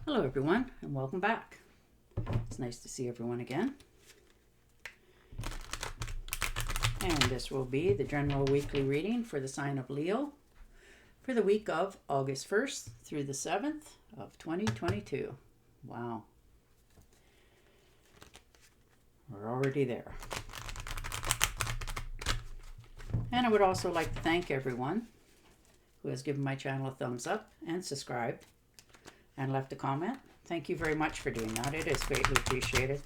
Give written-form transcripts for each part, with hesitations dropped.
Hello everyone and welcome back. It's nice to see everyone again. And this will be the general weekly reading for the sign of Leo for the week of August 1st through the 7th of 2022. Wow. We're already there. And I would also like to thank everyone who has given my channel a thumbs up and subscribed and left a comment. Thank you very much for doing that. It is greatly appreciated.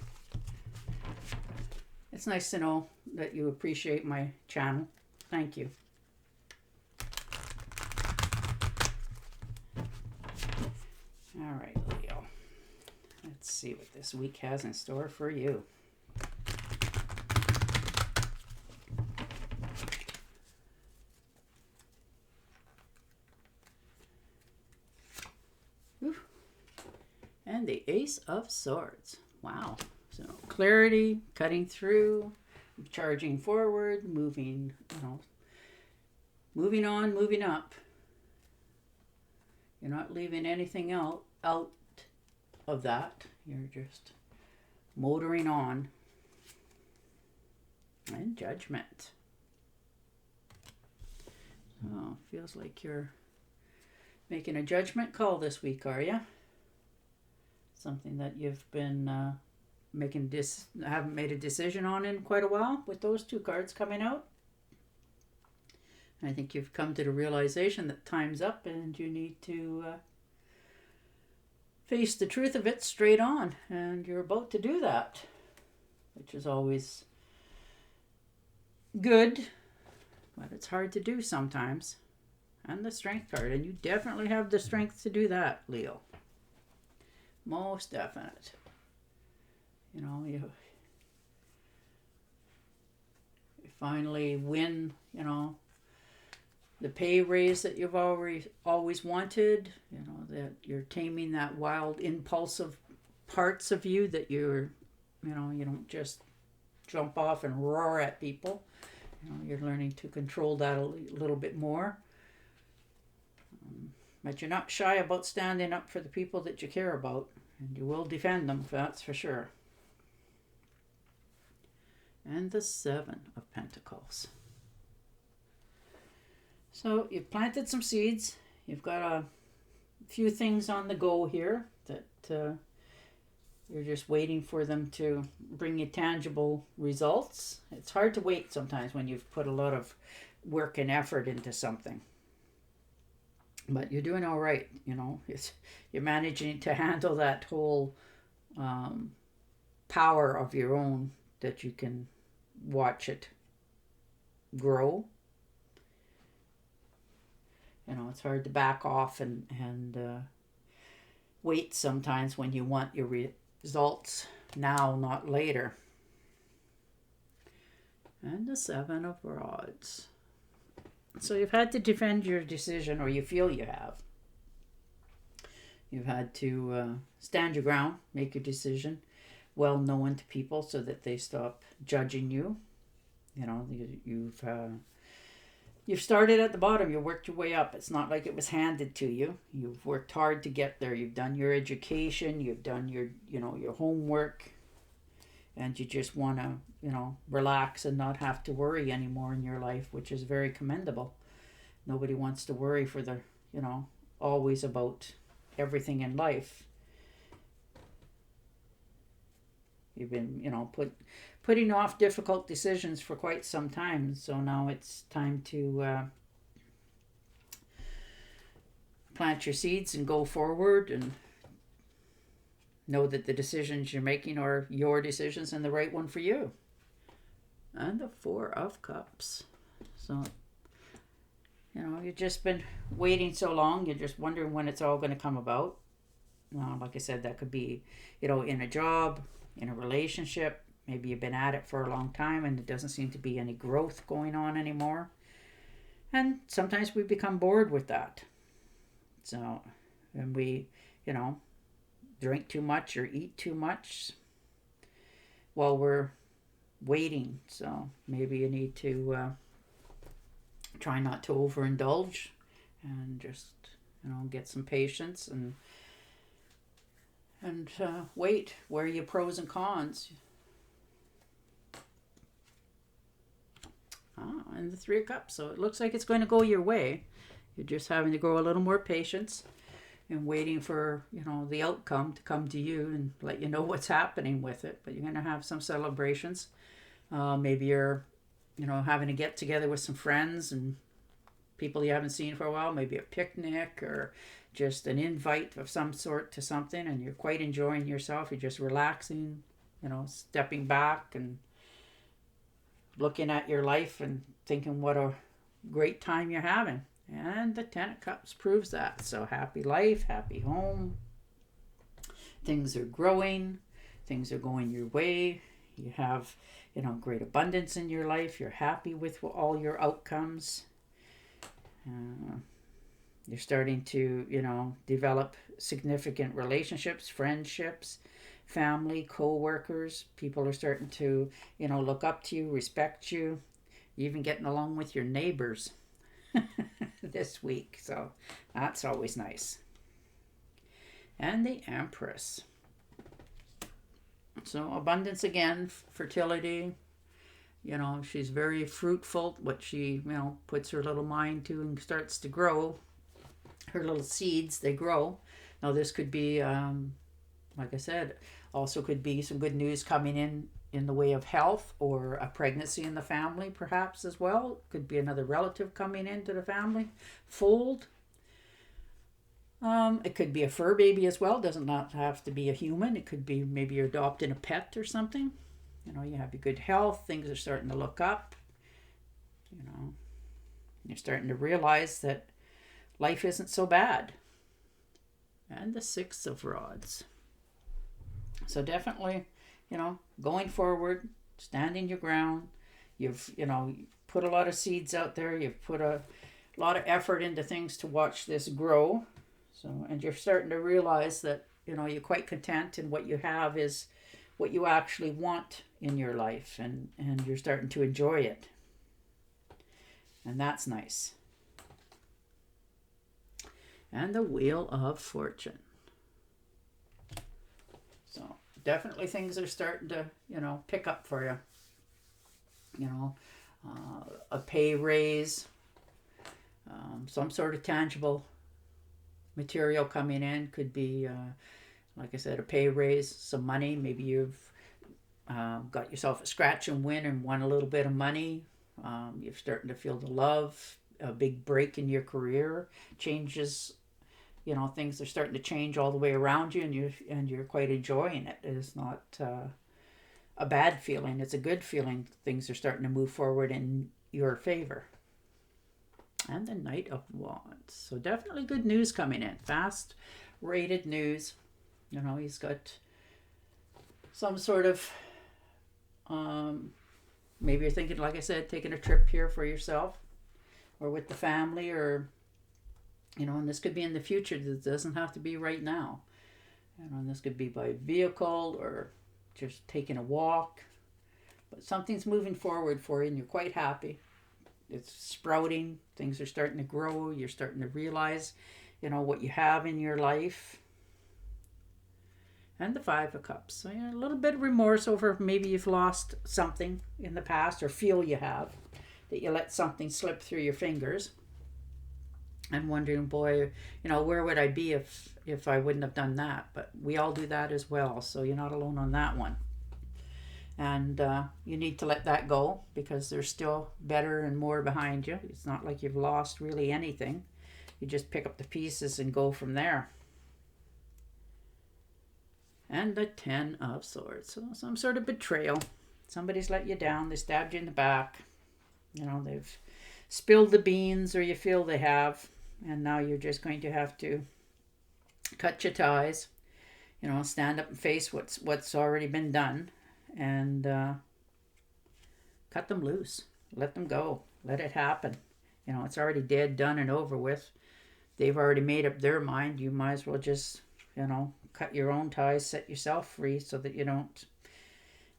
It's nice to know that you appreciate my channel. Thank you. All right, Leo. Let's see what this week has in store for you. And the Ace of Swords. Wow. So clarity, cutting through, charging forward, moving, moving on, moving up. You're not leaving anything out of that. You're just motoring on. And Judgment. Oh, feels like you're making a judgment call this week, are you? Something that you've been haven't made a decision on in quite a while with those two cards coming out. I think you've come to the realization that time's up and you need to face the truth of it straight on, and you're about to do that, which is always good, but it's hard to do sometimes. And the Strength card, and you definitely have the strength to do that, Leo. Most definite. You finally win, the pay raise that you've always wanted, that you're taming that wild, impulsive parts of you that you don't just jump off and roar at people. You're learning to control that a little bit more. But you're not shy about standing up for the people that you care about, and you will defend them, that's for sure. And the Seven of Pentacles. So you've planted some seeds. You've got a few things on the go here that you're just waiting for them to bring you tangible results. It's hard to wait sometimes when you've put a lot of work and effort into something. But you're doing all right, you're managing to handle that whole power of your own, that you can watch it grow. It's hard to back off and wait sometimes when you want your results now, not later. And the Seven of Rods. So you've had to defend your decision, or you feel you have. You've had to stand your ground, make your decision well known to people so that they stop judging you. You've started at the bottom. You worked your way up. It's not like it was handed to you. You've worked hard to get there. You've done your education. You've done your homework. And you just want to, relax and not have to worry anymore in your life, which is very commendable. Nobody wants to worry for the, always about everything in life. You've been, putting off difficult decisions for quite some time. So now it's time to plant your seeds and go forward and know that the decisions you're making are your decisions and the right one for you. And the Four of Cups. So, you've just been waiting so long. You're just wondering when it's all going to come about. Like I said, that could be, in a job, in a relationship. Maybe you've been at it for a long time and it doesn't seem to be any growth going on anymore. And sometimes we become bored with that. So, and we, drink too much or eat too much while we're waiting. So maybe you need to try not to overindulge and just get some patience and And Waite, where are your pros and cons? And the Three of Cups. So it looks like it's going to go your way. You're just having to grow a little more patience and waiting for, the outcome to come to you and let you know what's happening with it. But you're going to have some celebrations. Maybe you're, having to get together with some friends and people you haven't seen for a while. Maybe a picnic or just an invite of some sort to something, and you're quite enjoying yourself. You're just relaxing, stepping back and looking at your life and thinking what a great time you're having. And the Ten of Cups proves that. So happy life, happy home. Things are growing. Things are going your way. You have, great abundance in your life. You're happy with all your outcomes. You're starting to, develop significant relationships, friendships, family, co-workers. People are starting to, look up to you, respect you. You're even getting along with your neighbors this week. So that's always nice. And the Empress. So abundance again, fertility. She's very fruitful. What she, puts her little mind to and starts to grow. Her little seeds, they grow. Now this could be, like I said, also could be some good news coming in the way of health or a pregnancy in the family perhaps as well. Could be another relative coming into the family fold. It could be a fur baby as well. Doesn't not have to be a human. It could be maybe you're adopting a pet or something. You have your good health. Things are starting to look up. You're starting to realize that life isn't so bad. And the Six of Rods. So definitely, going forward, standing your ground. You've, put a lot of seeds out there. You've put a lot of effort into things to watch this grow. So, and you're starting to realize that, you're quite content and what you have is what you actually want in your life, and you're starting to enjoy it. And that's nice. And the Wheel of Fortune. So definitely things are starting to, pick up for you. A pay raise, some sort of tangible material coming in. Could be, like I said, a pay raise, some money. Maybe you've got yourself a scratch and win and won a little bit of money. You're starting to feel the love, a big break in your career, changes. Things are starting to change all the way around you, and you're quite enjoying it. It's not a bad feeling; it's a good feeling. Things are starting to move forward in your favor. And the Knight of Wands. So definitely good news coming in. Fast rated news. He's got some sort of maybe you're thinking, like I said, taking a trip here for yourself or with the family, or and this could be in the future. This doesn't have to be right now. And this could be by vehicle or just taking a walk. But something's moving forward for you and you're quite happy. It's sprouting. Things are starting to grow. You're starting to realize, what you have in your life. And the Five of Cups. So a little bit of remorse over maybe you've lost something in the past, or feel you have, that you let something slip through your fingers. And wondering, boy, where would I be if I wouldn't have done that? But we all do that as well, so you're not alone on that one. And you need to let that go, because there's still better and more behind you. It's not like you've lost really anything. You just pick up the pieces and go from there. And the Ten of Swords. So some sort of betrayal. Somebody's let you down. They stabbed you in the back. They've spilled the beans, or you feel they have. And now you're just going to have to cut your ties, stand up and face what's already been done, and cut them loose. Let them go. Let it happen. It's already dead, done, and over with. They've already made up their mind. You might as well just, cut your own ties, set yourself free, so that you don't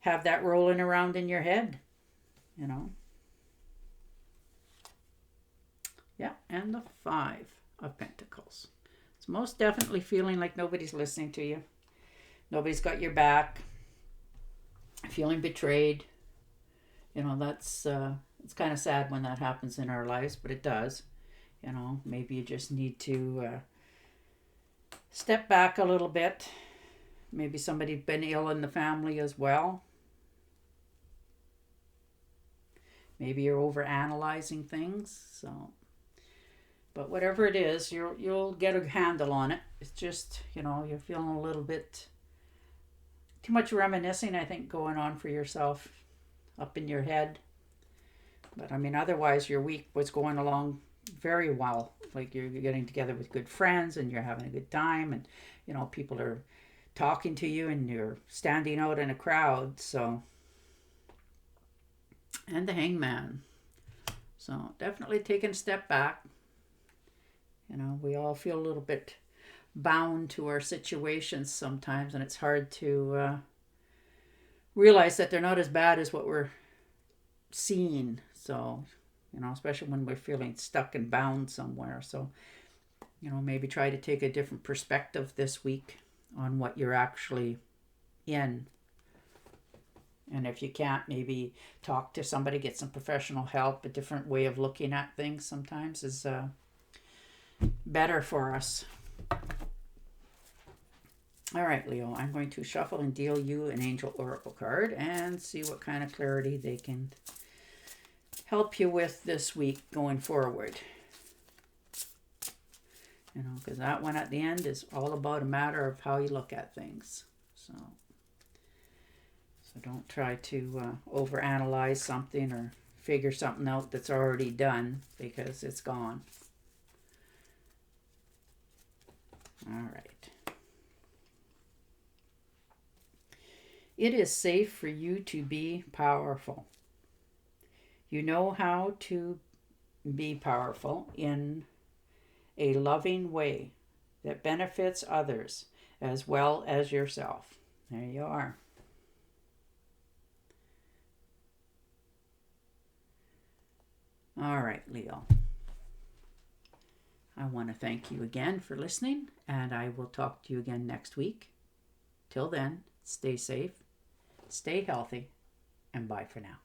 have that rolling around in your head, Yeah, and the Five of Pentacles. It's most definitely feeling like nobody's listening to you. Nobody's got your back. Feeling betrayed. That's it's kind of sad when that happens in our lives, but it does. Maybe you just need to step back a little bit. Maybe somebody's been ill in the family as well. Maybe you're over analyzing things. But whatever it is, you'll get a handle on it. It's just you're feeling a little bit too much reminiscing, I think, going on for yourself up in your head. But otherwise your week was going along very well. Like you're getting together with good friends and you're having a good time, and people are talking to you and you're standing out in a crowd. So, and the hangman. So definitely taking a step back. We all feel a little bit bound to our situations sometimes, and it's hard to realize that they're not as bad as what we're seeing. So, especially when we're feeling stuck and bound somewhere. So, maybe try to take a different perspective this week on what you're actually in. And if you can't, maybe talk to somebody, get some professional help. A different way of looking at things sometimes is better for us. All right, Leo, I'm going to shuffle and deal you an Angel Oracle card and see what kind of clarity they can help you with this week going forward. Because that one at the end is all about a matter of how you look at things. So don't try to overanalyze something or figure something out that's already done, because it's gone. All right. It is safe for you to be powerful. You know how to be powerful in a loving way that benefits others as well as yourself. There you are. All right, Leo. I want to thank you again for listening, and I will talk to you again next week. Till then, stay safe, stay healthy, and bye for now.